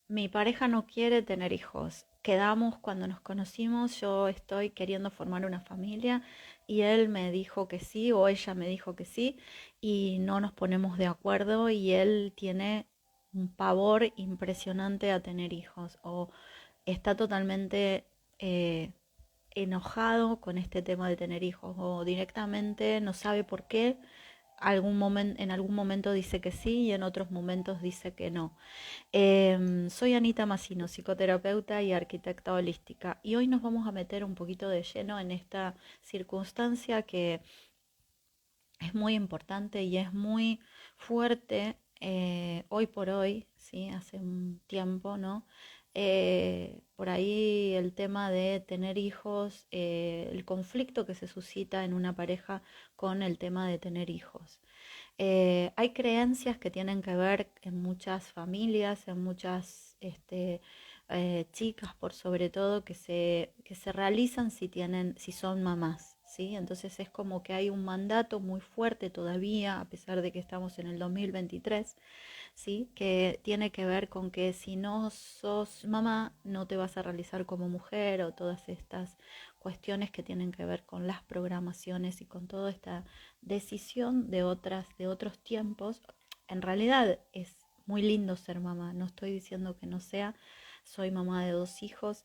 mi pareja no quiere tener hijos. Quedamos cuando nos conocimos, yo estoy queriendo formar una familia y él me dijo que sí o ella me dijo que sí y no nos ponemos de acuerdo y él tiene un pavor impresionante a tener hijos o está totalmente enojado con este tema de tener hijos o directamente no sabe por qué. En algún momento dice que sí y en otros momentos dice que no. Soy Anita Massino, psicoterapeuta y arquitecta holística, y hoy nos vamos a meter un poquito de lleno en esta circunstancia que es muy importante y es muy fuerte hoy por hoy, ¿sí? Hace un tiempo, ¿no? Por ahí el tema de tener hijos, el conflicto que se suscita en una pareja con el tema de tener hijos. Hay creencias que tienen que ver en muchas familias, en muchas chicas por sobre todo, que se realizan si son mamás, ¿sí? Entonces es como que hay un mandato muy fuerte todavía, a pesar de que estamos en el 2023, ¿sí? Que tiene que ver con que si no sos mamá, no te vas a realizar como mujer o todas estas cuestiones que tienen que ver con las programaciones y con toda esta decisión de otros tiempos. En realidad es muy lindo ser mamá, no estoy diciendo que no sea, soy mamá de dos hijos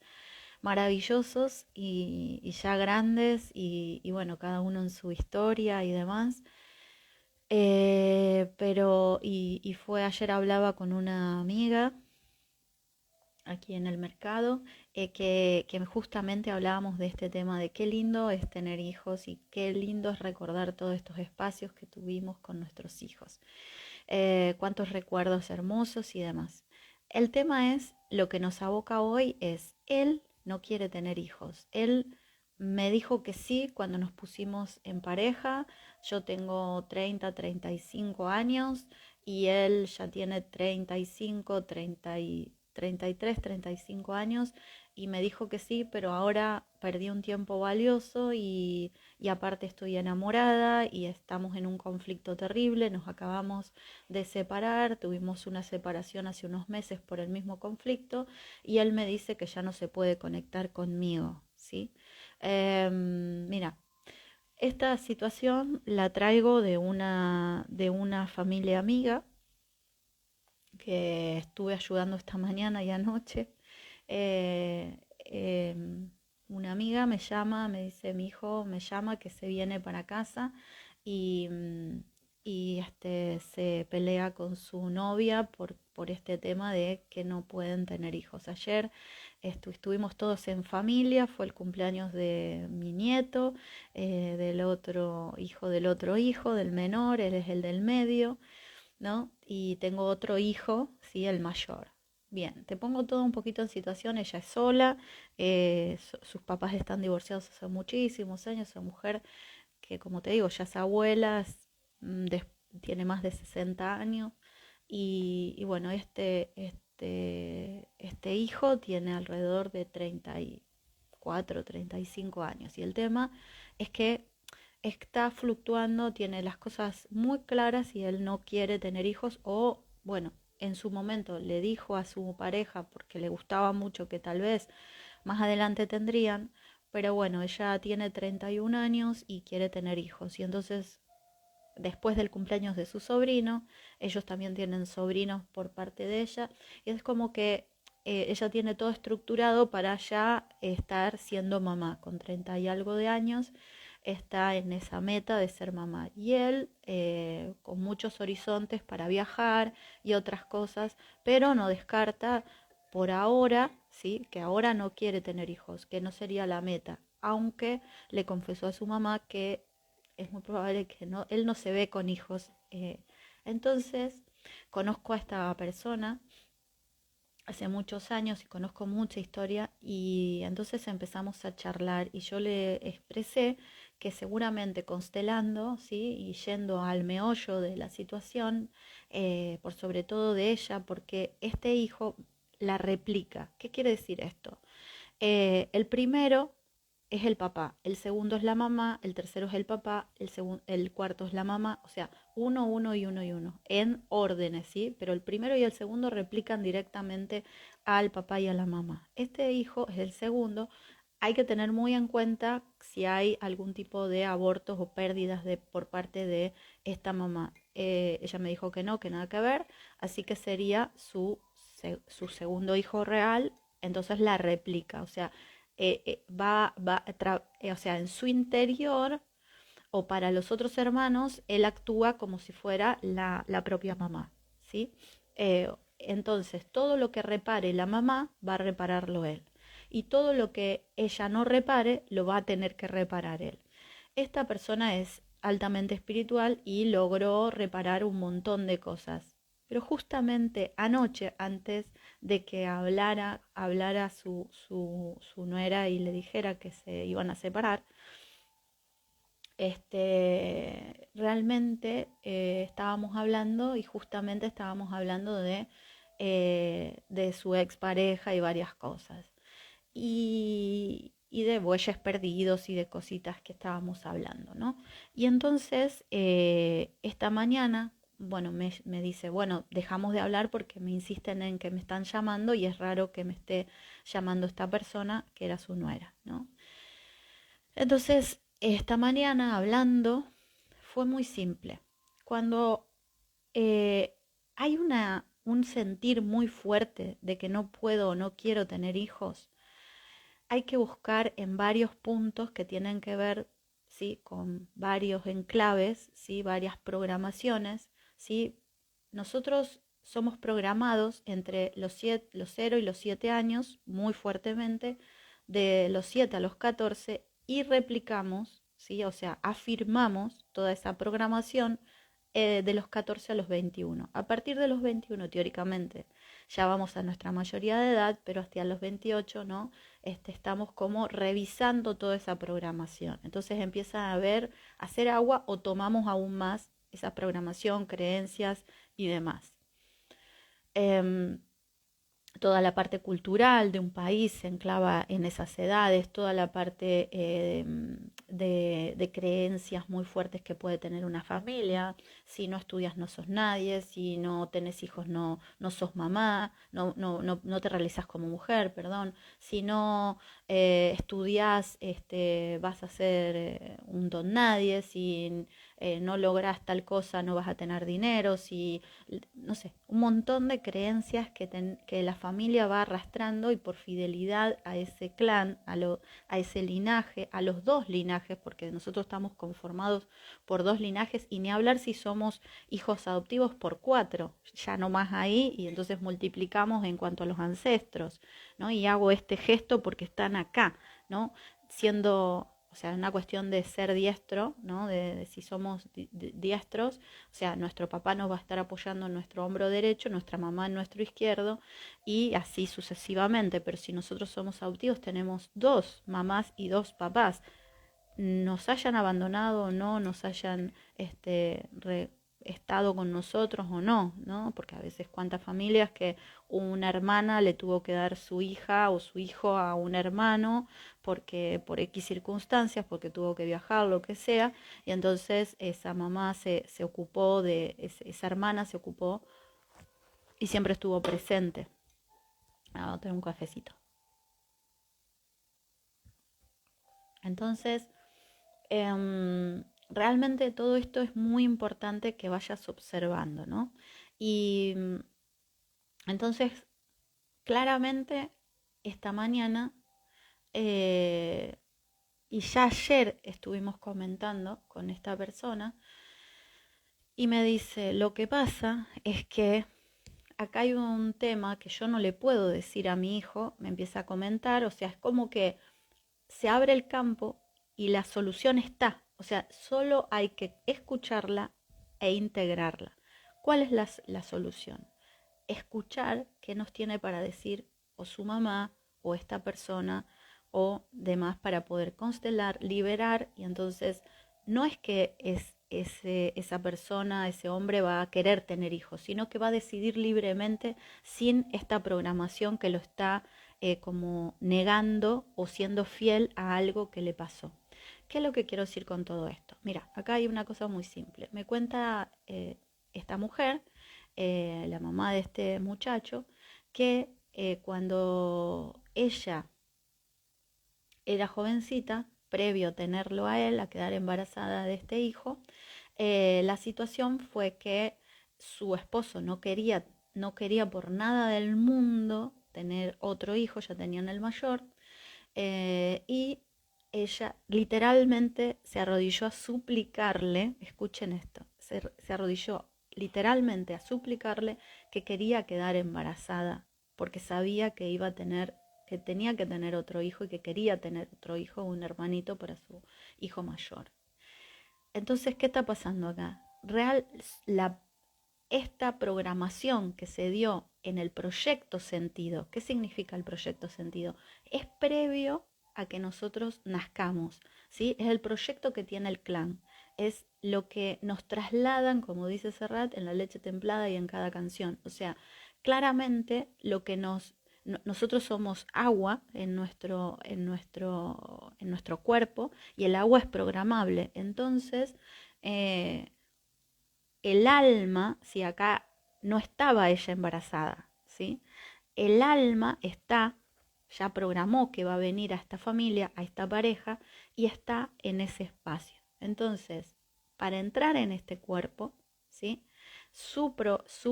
maravillosos y ya grandes y bueno, cada uno en su historia y demás. Y fue ayer hablaba con una amiga aquí en el mercado, que justamente hablábamos de este tema de qué lindo es tener hijos y qué lindo es recordar todos estos espacios que tuvimos con nuestros hijos, cuántos recuerdos hermosos y demás. El tema es, lo que nos aboca hoy es, él no quiere tener hijos, él me dijo que sí cuando nos pusimos en pareja, yo tengo 35 años y él ya tiene 35, 33, 35 años y me dijo que sí, pero ahora perdí un tiempo valioso y aparte estoy enamorada y estamos en un conflicto terrible, nos acabamos de separar, tuvimos una separación hace unos meses por el mismo conflicto y él me dice que ya no se puede conectar conmigo, ¿sí? Mira, esta situación la traigo de una familia amiga que estuve ayudando esta mañana y anoche. Eh, eh, una amiga me llama, me dice, mi hijo me llama que se viene para casa y, se pelea con su novia por este tema de que no pueden tener hijos. Ayer estuvimos todos en familia, fue el cumpleaños de mi nieto, del otro hijo, del menor, él es el del medio, ¿no? Y tengo otro hijo, ¿sí? El mayor. Bien, te pongo todo un poquito en situación, ella es sola, sus papás están divorciados hace muchísimos años, esa mujer que como te digo ya es abuela, tiene más de 60 años y bueno, este hijo tiene alrededor de 34, 35 años y el tema es que está fluctuando, tiene las cosas muy claras y él no quiere tener hijos o, bueno, en su momento le dijo a su pareja porque le gustaba mucho que tal vez más adelante tendrían, pero bueno, ella tiene 31 años y quiere tener hijos y entonces después del cumpleaños de su sobrino, ellos también tienen sobrinos por parte de ella y es como que ella tiene todo estructurado para ya estar siendo mamá con 30 y algo de años, está en esa meta de ser mamá y él con muchos horizontes para viajar y otras cosas, pero no descarta por ahora, ¿sí? Que ahora no quiere tener hijos, que no sería la meta, aunque le confesó a su mamá que es muy probable que no, él no se ve con hijos. Entonces, conozco a esta persona hace muchos años y conozco mucha historia y entonces empezamos a charlar y yo le expresé que seguramente constelando, ¿sí? Y yendo al meollo de la situación, por sobre todo de ella, porque este hijo la replica. ¿Qué quiere decir esto? El primero es el papá, el segundo es la mamá, el tercero es el papá, el cuarto es la mamá, o sea, uno, uno y uno y uno, en órdenes, ¿sí? Pero el primero y el segundo replican directamente al papá y a la mamá. Este hijo es el segundo. Hay que tener muy en cuenta si hay algún tipo de abortos o pérdidas por parte de esta mamá. Ella me dijo que no, que nada que ver, así que sería su segundo hijo real, entonces la replica, o sea, o sea, en su interior o para los otros hermanos, él actúa como si fuera la propia mamá, ¿sí? Entonces, todo lo que repare la mamá va a repararlo él. Y todo lo que ella no repare, lo va a tener que reparar él. Esta persona es altamente espiritual y logró reparar un montón de cosas. Pero justamente anoche, antes de que hablara su nuera y le dijera que se iban a separar, realmente estábamos hablando y justamente estábamos hablando de su expareja y varias cosas. Y de bueyes perdidos y de cositas que estábamos hablando, ¿no? Y entonces, esta mañana, bueno, me dice, bueno, dejamos de hablar porque me insisten en que me están llamando y es raro que me esté llamando esta persona que era su nuera, ¿no? Entonces, esta mañana hablando, fue muy simple. Cuando hay un sentir muy fuerte de que no puedo o no quiero tener hijos, hay que buscar en varios puntos que tienen que ver, ¿sí?, con varios enclaves, ¿sí?, varias programaciones, ¿sí? Nosotros somos programados entre los 0 y los 7 años muy fuertemente, de los 7 a los 14 y replicamos, ¿sí?, o sea, afirmamos toda esa programación de los 14 a los 21. A partir de los 21, teóricamente, ya vamos a nuestra mayoría de edad, pero hasta los 28, ¿no? Estamos como revisando toda esa programación. Entonces empieza a hacer agua o tomamos aún más esa programación, creencias y demás. Em, Toda la parte cultural de un país se enclava en esas edades, toda la parte de creencias muy fuertes que puede tener una familia. Si no estudias no sos nadie, si no tenés hijos no sos mamá, no te realizas como mujer, perdón. Si no estudias, vas a ser un don nadie, si no logras tal cosa no vas a tener dinero, si no sé, un montón de creencias que la familia va arrastrando y por fidelidad a ese clan, a ese linaje, a los dos linajes, porque nosotros estamos conformados por dos linajes y ni hablar si somos hijos adoptivos por 4, ya no más ahí y entonces multiplicamos en cuanto a los ancestros, ¿no? Y hago este gesto porque están acá, ¿no? Siendo, o sea, una cuestión de ser diestro, ¿no? De si somos diestros, o sea, nuestro papá nos va a estar apoyando en nuestro hombro derecho, nuestra mamá en nuestro izquierdo y así sucesivamente. Pero si nosotros somos adoptivos, tenemos dos mamás y dos papás. Nos hayan abandonado o no, nos hayan estado con nosotros o no, ¿no? Porque a veces cuántas familias que una hermana le tuvo que dar su hija o su hijo a un hermano porque por X circunstancias, porque tuvo que viajar, lo que sea, y entonces esa mamá se ocupó esa hermana se ocupó y siempre estuvo presente. Voy a tener un cafecito. Entonces, realmente todo esto es muy importante que vayas observando, ¿no? Y entonces, claramente, esta mañana, eh, y ya ayer estuvimos comentando con esta persona, y me dice, lo que pasa es que acá hay un tema que yo no le puedo decir a mi hijo, me empieza a comentar, o sea, es como que se abre el campo y la solución está. O sea, solo hay que escucharla e integrarla. ¿Cuál es la solución? Escuchar qué nos tiene para decir o su mamá o esta persona o demás para poder constelar, liberar y entonces no es que esa persona, ese hombre va a querer tener hijos, sino que va a decidir libremente sin esta programación que lo está como negando o siendo fiel a algo que le pasó. ¿Qué es lo que quiero decir con todo esto? Mira, acá hay una cosa muy simple. Me cuenta esta mujer, la mamá de este muchacho, que cuando ella era jovencita, previo a tenerlo a él, a quedar embarazada de este hijo, la situación fue que su esposo no quería por nada del mundo tener otro hijo, ya tenían el mayor, y ella literalmente se arrodilló a suplicarle, escuchen esto, se arrodilló literalmente a suplicarle que quería quedar embarazada, porque sabía que iba a tener, que tenía que tener otro hijo y que quería tener otro hijo, un hermanito para su hijo mayor. Entonces, ¿qué está pasando acá? La, esta programación que se dio en el proyecto sentido, ¿qué significa el proyecto sentido? Es previo a que nosotros nazcamos, ¿sí? Es el proyecto que tiene el clan, es lo que nos trasladan, como dice Serrat, en La leche templada y en cada canción. O sea, claramente lo que nosotros somos agua en nuestro cuerpo y el agua es programable. Entonces, eh, el alma, si acá no estaba ella embarazada, ¿sí? El alma está, ya programó que va a venir a esta familia, a esta pareja, y está en ese espacio. Entonces, para entrar en este cuerpo, ¿sí? Su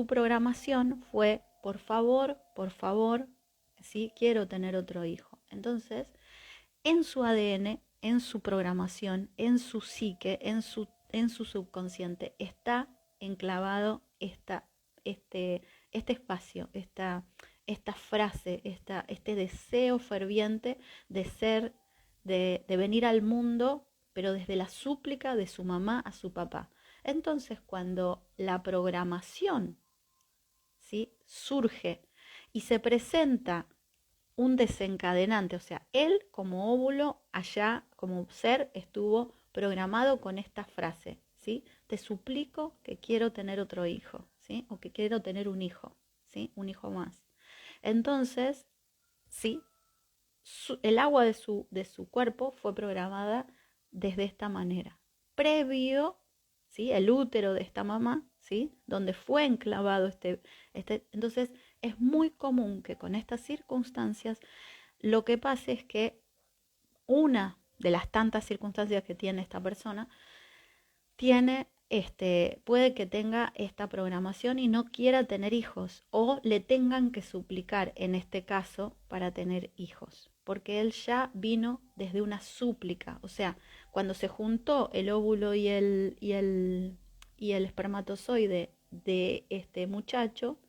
programación fue, por favor, ¿sí? Quiero tener otro hijo. Entonces, en su ADN, en su programación, en su psique, en su subconsciente, está enclavado este espacio, esta frase, este deseo ferviente de ser, de venir al mundo, pero desde la súplica de su mamá a su papá. Entonces, cuando la programación, ¿sí?, surge y se presenta un desencadenante, o sea, él como óvulo allá, como ser, estuvo programado con esta frase, ¿sí? Te suplico que quiero tener otro hijo, ¿sí? O que quiero tener un hijo, ¿sí? Un hijo más. Entonces, sí, el agua de su cuerpo fue programada desde esta manera. Previo, ¿sí? El útero de esta mamá, ¿sí? Donde fue enclavado entonces es muy común que con estas circunstancias lo que pase es que una de las tantas circunstancias que tiene esta persona puede que tenga esta programación y no quiera tener hijos o le tengan que suplicar en este caso para tener hijos, porque él ya vino desde una súplica, o sea, cuando se juntó el óvulo y el espermatozoide de este muchacho,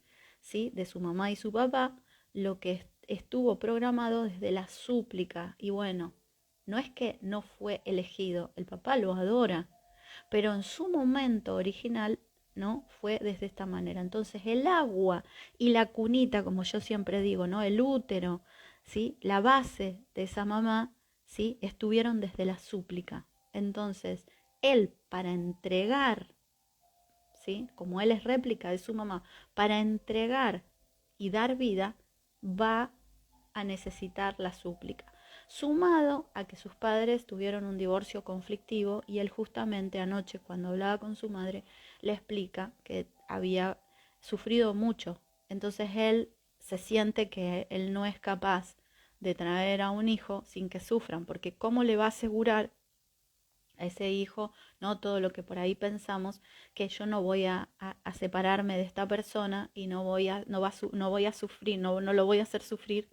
¿sí? De su mamá y su papá, lo que estuvo programado desde la súplica y bueno, no es que no fue elegido, el papá lo adora, pero en su momento original, ¿no? Fue desde esta manera. Entonces el agua y la cunita, como yo siempre digo, ¿no? El útero, ¿sí? La base de esa mamá, ¿sí? Estuvieron desde la súplica. Entonces, él para entregar, ¿sí? Como él es réplica de su mamá, para entregar y dar vida, va a necesitar la súplica, sumado a que sus padres tuvieron un divorcio conflictivo y él justamente anoche cuando hablaba con su madre le explica que había sufrido mucho, entonces él se siente que él no es capaz de traer a un hijo sin que sufran, porque ¿cómo le va a asegurar a ese hijo, no todo lo que por ahí pensamos, que yo no voy a separarme de esta persona y no voy a sufrir, no lo voy a hacer sufrir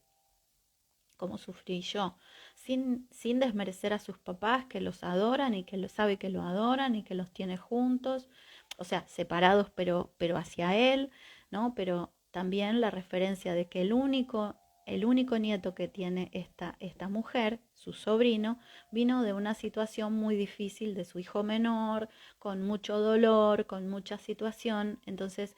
como sufrí yo, sin desmerecer a sus papás que los adoran y que lo sabe que lo adoran y que los tiene juntos, o sea, separados pero hacia él, ¿no? Pero también la referencia de que el único nieto que tiene esta mujer, su sobrino, vino de una situación muy difícil de su hijo menor, con mucho dolor, con mucha situación, entonces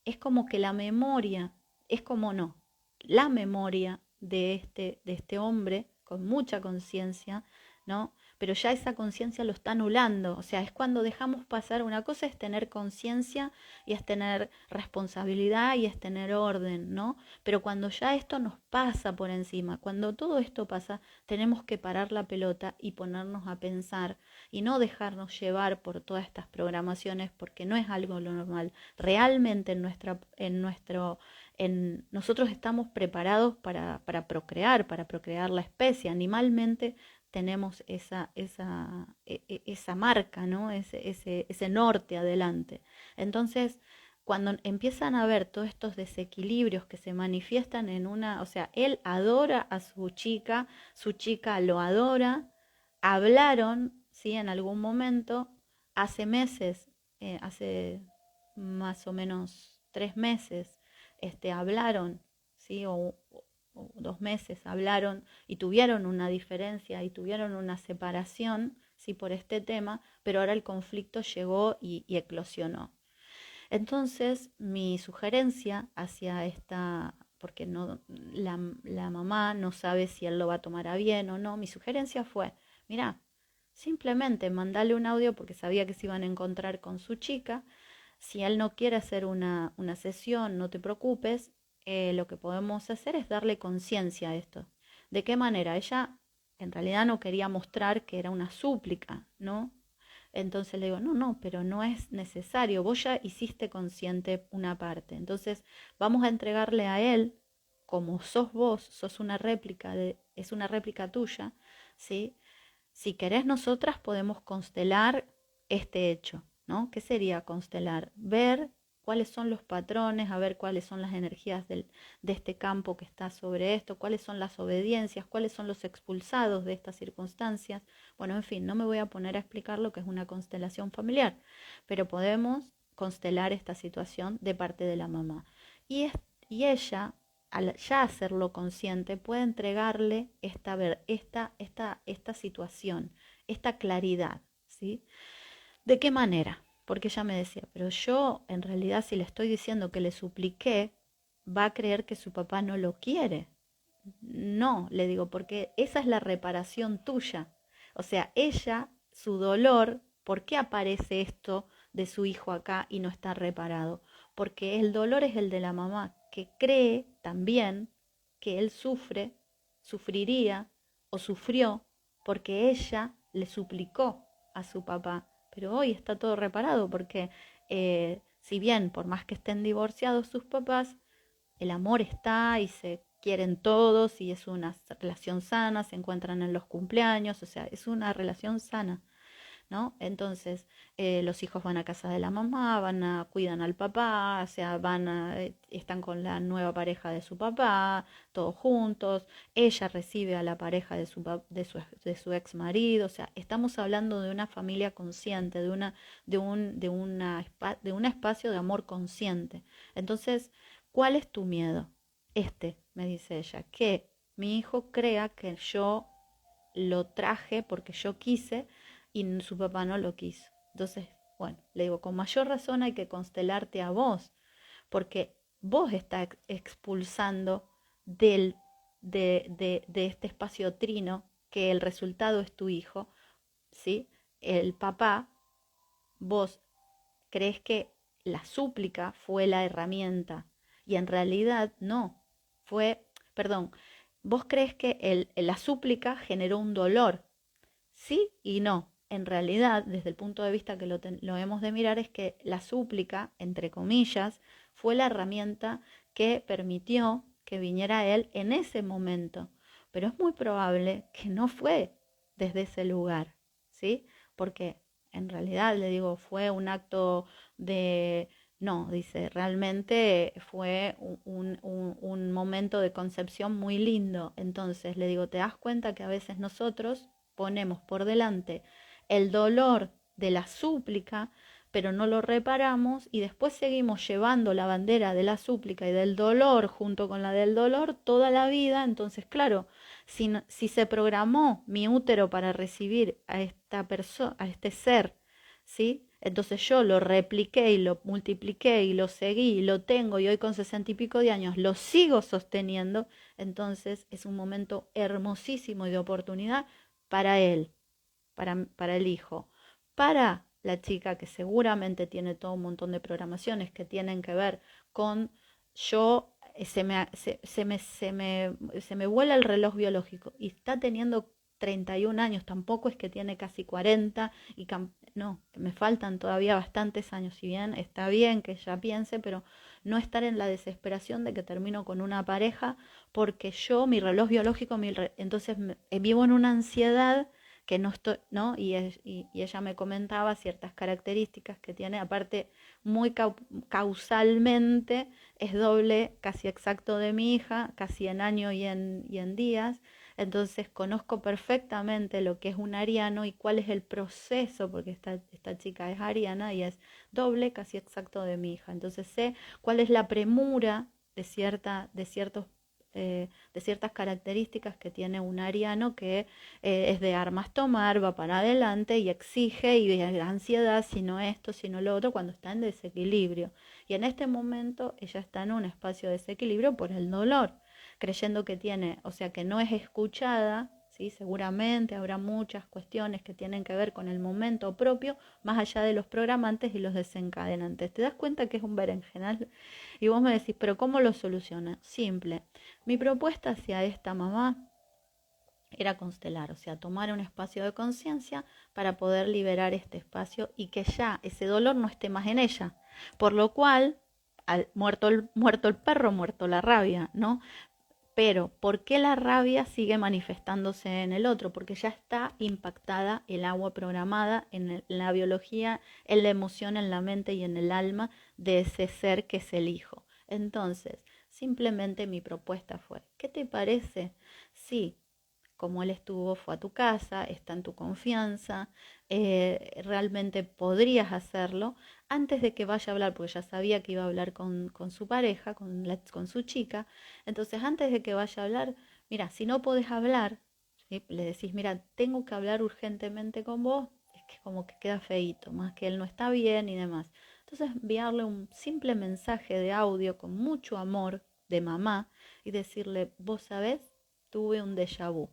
es como que la memoria, es como no, la memoria de este hombre con mucha conciencia, ¿no? pero ya esa conciencia lo está anulando. O sea, es cuando dejamos pasar, una cosa es tener conciencia y es tener responsabilidad y es tener orden, ¿no? Pero cuando ya esto nos pasa por encima, cuando todo esto pasa, tenemos que parar la pelota y ponernos a pensar y no dejarnos llevar por todas estas programaciones, porque no es algo lo normal. Realmente nosotros estamos preparados para procrear la especie. Animalmente tenemos esa marca, ¿no? Ese norte adelante. Entonces, cuando empiezan a ver todos estos desequilibrios que se manifiestan en o sea, él adora a su chica lo adora, hablaron, ¿sí? En algún momento, hace meses, hace más o menos 3 meses, hablaron, ¿sí? O 2 meses hablaron y tuvieron una diferencia y tuvieron una separación, ¿sí? Por este tema, pero ahora el conflicto llegó y eclosionó. Entonces, mi sugerencia hacia porque no, la mamá no sabe si él lo va a tomar a bien o no, mi sugerencia fue, mira, simplemente mandale un audio porque sabía que se iban a encontrar con su chica. Si él no quiere hacer una sesión, no te preocupes, lo que podemos hacer es darle conciencia a esto. ¿De qué manera? Ella en realidad no quería mostrar que era una súplica, ¿no? Entonces le digo, no, no, pero no es necesario, vos ya hiciste consciente una parte. Entonces vamos a entregarle a él, como sos vos, sos una réplica, es una réplica tuya, ¿sí? Si querés, nosotras podemos constelar este hecho, ¿no? ¿Qué sería constelar? Ver cuáles son los patrones, a ver cuáles son las energías de este campo que está sobre esto, cuáles son las obediencias, cuáles son los expulsados de estas circunstancias. Bueno, en fin, no me voy a poner a explicar lo que es una constelación familiar, pero podemos constelar esta situación de parte de la mamá. Y ella, al ya hacerlo consciente, puede entregarle esta situación, esta claridad, ¿sí? ¿De qué manera? Porque ella me decía, pero yo en realidad si le estoy diciendo que le supliqué, va a creer que su papá no lo quiere. No, le digo, porque esa es la reparación tuya. O sea, ella, su dolor, ¿por qué aparece esto de su hijo acá y no está reparado? Porque el dolor es el de la mamá, que cree también que él sufriría o sufrió porque ella le suplicó a su papá. Pero hoy está todo reparado porque si bien por más que estén divorciados sus papás, el amor está y se quieren todos y es una relación sana, se encuentran en los cumpleaños, o sea, es una relación sana, ¿no? Entonces, los hijos van a casa de la mamá, cuidan al papá, o sea, están con la nueva pareja de su papá, todos juntos, ella recibe a la pareja de su ex marido, o sea, estamos hablando de una familia consciente, de un espacio de amor consciente. Entonces, ¿cuál es tu miedo? Me dice ella, que mi hijo crea que yo lo traje porque yo quise y su papá no lo quiso. Entonces, bueno, le digo, con mayor razón hay que constelarte a vos, porque vos estás expulsando de este espacio trino, que el resultado es tu hijo, ¿sí? El papá, vos crees que la súplica fue la herramienta y en realidad no, perdón, vos crees que la súplica generó un dolor. Sí y no. En realidad, desde el punto de vista que lo hemos de mirar, es que la súplica, entre comillas, fue la herramienta que permitió que viniera él en ese momento. Pero es muy probable que no fue desde ese lugar, ¿sí? Porque en realidad, le digo, fue un acto de... No, dice, realmente fue un momento de concepción muy lindo. Entonces, le digo, ¿te das cuenta que a veces nosotros ponemos por delante el dolor de la súplica, pero no lo reparamos y después seguimos llevando la bandera de la súplica y del dolor junto con la del dolor toda la vida? Entonces, claro, si se programó mi útero para recibir a esta persona, a este ser, ¿sí? Entonces yo lo repliqué y lo multipliqué y lo seguí y lo tengo y hoy con 60 y pico de años lo sigo sosteniendo. Entonces es un momento hermosísimo y de oportunidad para él, para el hijo, para la chica que seguramente tiene todo un montón de programaciones que tienen que ver con yo, se me vuela el reloj biológico y está teniendo 31 años, tampoco es que tiene casi 40 y no, me faltan todavía bastantes años, si bien está bien que ella piense, pero no estar en la desesperación de que termino con una pareja porque yo, mi reloj biológico, entonces vivo en una ansiedad que no estoy, ¿no? Y ella me comentaba ciertas características que tiene, aparte muy causalmente, es doble, casi exacto de mi hija, casi en año y en días. Entonces conozco perfectamente lo que es un ariano y cuál es el proceso, porque esta chica es ariana y es doble, casi exacto de mi hija. Entonces sé cuál es la premura de ciertas características que tiene un ariano que es de armas tomar, va para adelante y exige y ansiedad, si no esto, si no lo otro, cuando está en desequilibrio. Y en este momento ella está en un espacio de desequilibrio por el dolor, creyendo que tiene, o sea, que no es escuchada. ¿Sí? Seguramente habrá muchas cuestiones que tienen que ver con el momento propio, más allá de los programantes y los desencadenantes. ¿Te das cuenta que es un berenjenal? Y vos me decís, pero ¿cómo lo soluciona? Simple. Mi propuesta hacia esta mamá era constelar, o sea, tomar un espacio de conciencia para poder liberar este espacio y que ya ese dolor no esté más en ella. Por lo cual, muerto el perro, muerto la rabia, ¿no? Pero, ¿por qué la rabia sigue manifestándose en el otro? Porque ya está impactada el agua programada en la biología, en la emoción, en la mente y en el alma de ese ser que es el hijo. Entonces, simplemente mi propuesta fue, ¿qué te parece si, como él estuvo, fue a tu casa, está en tu confianza, realmente podrías hacerlo antes de que vaya a hablar, porque ya sabía que iba a hablar con su pareja, con su chica? Entonces, antes de que vaya a hablar, mira, si no podés hablar, ¿sí? Le decís, mira, tengo que hablar urgentemente con vos, es que como que queda feíto, más que él no está bien y demás. Entonces, enviarle un simple mensaje de audio con mucho amor de mamá y decirle, vos sabés, tuve un déjà vu.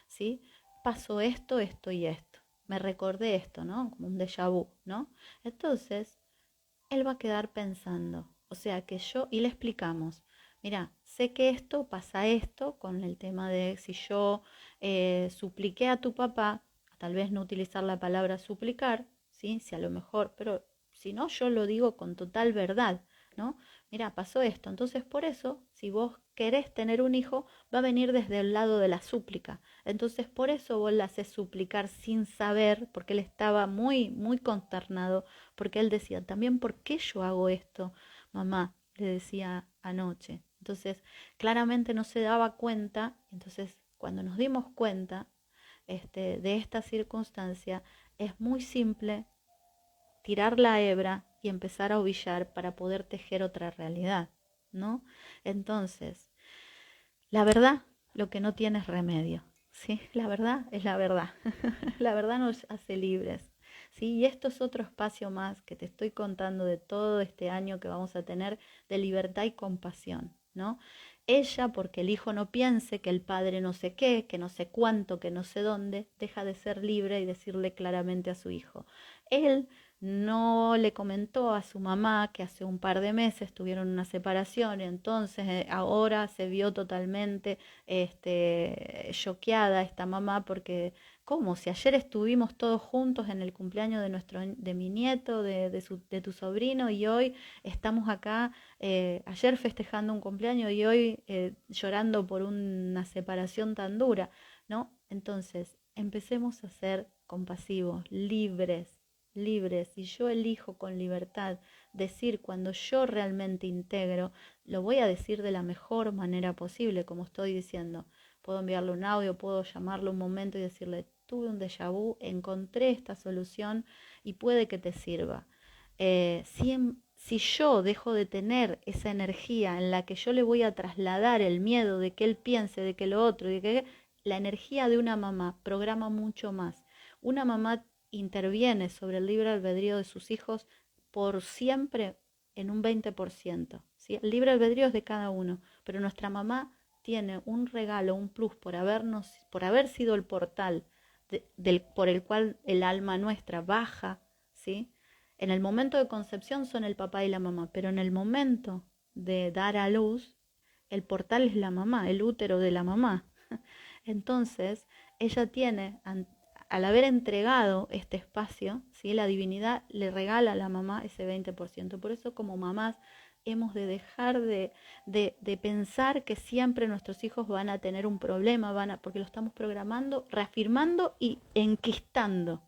¿Sí? Pasó esto, esto y esto. Me recordé esto, ¿no? Como un déjà vu, ¿no? Entonces, él va a quedar pensando. O sea que y le explicamos, mira, sé que esto pasa esto con el tema de si yo supliqué a tu papá, tal vez no utilizar la palabra suplicar, ¿sí? Si a lo mejor, pero si no, yo lo digo con total verdad, ¿no? Mira, pasó esto. Entonces, por eso, si vos querés tener un hijo, va a venir desde el lado de la súplica. Entonces, por eso vos la haces suplicar sin saber, porque él estaba muy, muy consternado, porque él decía, también, ¿por qué yo hago esto, mamá? Le decía anoche. Entonces, claramente no se daba cuenta. Entonces, cuando nos dimos cuenta de esta circunstancia, es muy simple tirar la hebra y empezar a ovillar para poder tejer otra realidad, ¿no? Entonces, la verdad, lo que no tiene es remedio, ¿sí? La verdad es la verdad. La verdad nos hace libres, ¿sí? Y esto es otro espacio más que te estoy contando de todo este año que vamos a tener de libertad y compasión, ¿no? Ella, porque el hijo no piense que el padre no sé qué, que no sé cuánto, que no sé dónde, deja de ser libre y decirle claramente a su hijo. Él no le comentó a su mamá que hace un par de meses tuvieron una separación y entonces ahora se vio totalmente choqueada esta mamá porque ¿cómo? Si ayer estuvimos todos juntos en el cumpleaños de mi nieto, de tu sobrino y hoy estamos acá, ayer festejando un cumpleaños y hoy llorando por una separación tan dura, ¿no? Entonces, empecemos a ser compasivos, libres, y yo elijo con libertad decir cuando yo realmente integro, lo voy a decir de la mejor manera posible, como estoy diciendo. Puedo enviarle un audio, puedo llamarle un momento y decirle, tuve un déjà vu, encontré esta solución y puede que te sirva. Si yo dejo de tener esa energía en la que yo le voy a trasladar el miedo de que él piense, de que lo otro, de que la energía de una mamá programa mucho más. Una mamá interviene sobre el libre albedrío de sus hijos por siempre en un 20%. ¿Sí? El libre albedrío es de cada uno, pero nuestra mamá tiene un regalo, un plus por haber sido el portal por el cual el alma nuestra baja, ¿sí? En el momento de concepción son el papá y la mamá, pero en el momento de dar a luz, el portal es la mamá, el útero de la mamá. Entonces, ella tiene, al haber entregado este espacio, ¿sí? La divinidad le regala a la mamá ese 20%. Por eso como mamás hemos de dejar de pensar que siempre nuestros hijos van a tener un problema, porque lo estamos programando, reafirmando y enquistando,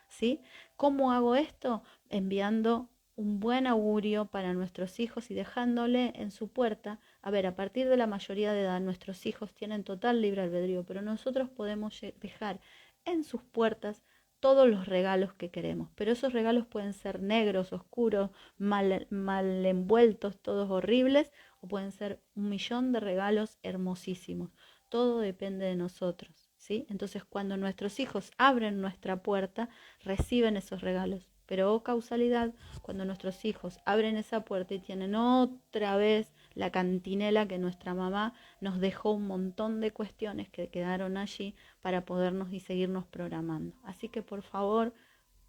¿sí? ¿Cómo hago esto? Enviando un buen augurio para nuestros hijos y dejándole en su puerta. A ver, a partir de la mayoría de edad nuestros hijos tienen total libre albedrío, pero nosotros podemos dejar en sus puertas todos los regalos que queremos, pero esos regalos pueden ser negros, oscuros, mal envueltos, todos horribles, o pueden ser 1.000.000 de regalos hermosísimos. Todo depende de nosotros, ¿sí? Entonces, cuando nuestros hijos abren nuestra puerta, reciben esos regalos. Pero, oh causalidad, cuando nuestros hijos abren esa puerta y tienen otra vez la cantinela que nuestra mamá nos dejó un montón de cuestiones que quedaron allí para podernos y seguirnos programando. Así que por favor,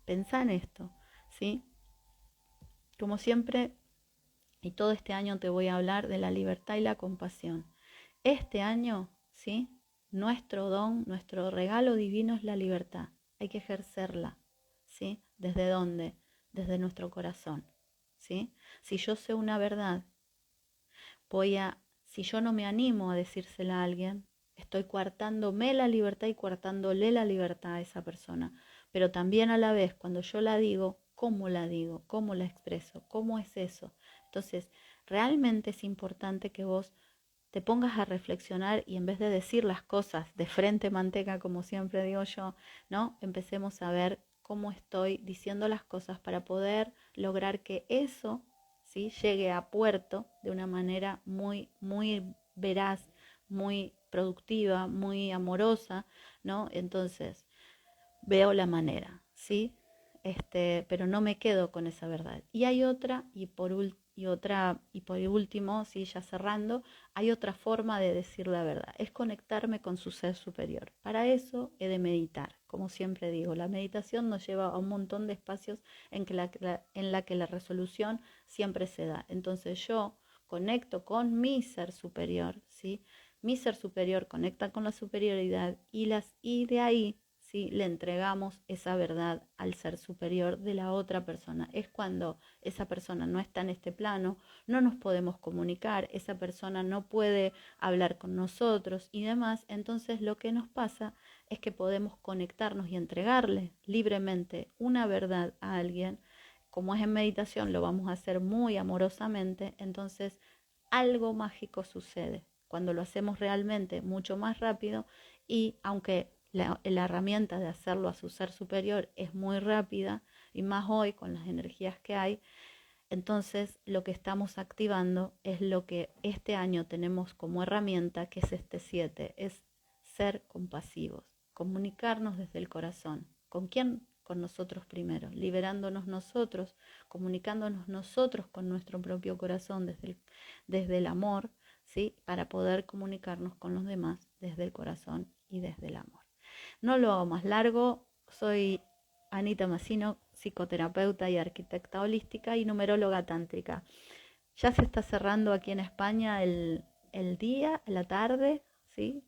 pensá en esto, ¿sí? Como siempre, y todo este año te voy a hablar de la libertad y la compasión. Este año, ¿sí? Nuestro don, nuestro regalo divino es la libertad. Hay que ejercerla, ¿sí? ¿Desde dónde? Desde nuestro corazón, ¿sí? Si yo sé una verdad, si yo no me animo a decírsela a alguien, estoy coartándome la libertad y coartándole la libertad a esa persona. Pero también a la vez, cuando yo la digo, ¿cómo la digo? ¿Cómo la expreso? ¿Cómo es eso? Entonces, realmente es importante que vos te pongas a reflexionar y en vez de decir las cosas de frente manteca, como siempre digo yo, ¿no? Empecemos a ver cómo estoy diciendo las cosas para poder lograr que eso, ¿sí? Llegue a puerto de una manera muy, muy veraz, muy productiva, muy amorosa, ¿no? Entonces, veo la manera, ¿sí? Pero no me quedo con esa verdad. Y hay otra, y por último, sí, ya cerrando, hay otra forma de decir la verdad, es conectarme con su ser superior. Para eso he de meditar, como siempre digo, la meditación nos lleva a un montón de espacios en la que la resolución siempre se da. Entonces yo conecto con mi ser superior, ¿sí? Mi ser superior conecta con la superioridad y de ahí, ¿sí? Le entregamos esa verdad al ser superior de la otra persona. Es cuando esa persona no está en este plano, no nos podemos comunicar, esa persona no puede hablar con nosotros y demás. Entonces lo que nos pasa es que podemos conectarnos y entregarle libremente una verdad a alguien. Como es en meditación, lo vamos a hacer muy amorosamente, entonces algo mágico sucede cuando lo hacemos realmente mucho más rápido. Y aunque la herramienta de hacerlo a su ser superior es muy rápida, y más hoy con las energías que hay, entonces lo que estamos activando es lo que este año tenemos como herramienta, que es este 7, es ser compasivos, comunicarnos desde el corazón. ¿Con quién? Con nosotros primero, liberándonos nosotros, comunicándonos nosotros con nuestro propio corazón desde el amor, ¿sí? Para poder comunicarnos con los demás desde el corazón y desde el amor. No lo hago más largo, soy Anita Massino, psicoterapeuta y arquitecta holística y numeróloga tántrica. Ya se está cerrando aquí en España el día, la tarde, ¿sí?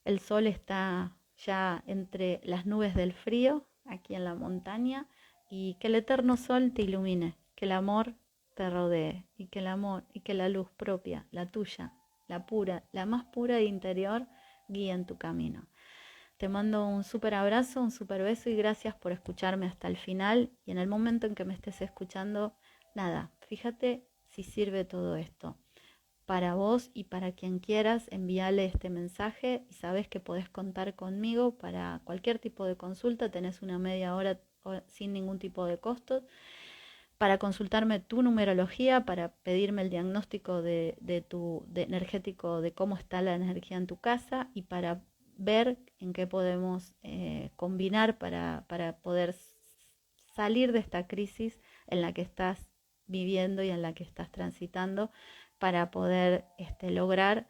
El sol está ya entre las nubes del frío, aquí en la montaña, y que el eterno sol te ilumine, que el amor te rodee, y que el amor y que la luz propia, la tuya, la pura, la más pura de interior, guíe en tu camino. Te mando un súper abrazo, un súper beso y gracias por escucharme hasta el final. Y en el momento en que me estés escuchando, nada, fíjate si sirve todo esto. Para vos y para quien quieras, envíale este mensaje y sabes que podés contar conmigo para cualquier tipo de consulta. Tenés una media hora sin ningún tipo de costos para consultarme tu numerología, para pedirme el diagnóstico de energético, de cómo está la energía en tu casa y para ver en qué podemos combinar para poder salir de esta crisis en la que estás viviendo y en la que estás transitando, para poder lograr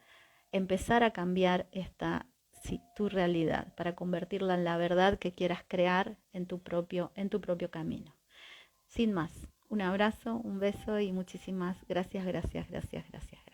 empezar a cambiar esta sí, tu realidad, para convertirla en la verdad que quieras crear en tu propio camino. Sin más, un abrazo, un beso y muchísimas gracias, gracias, gracias, gracias.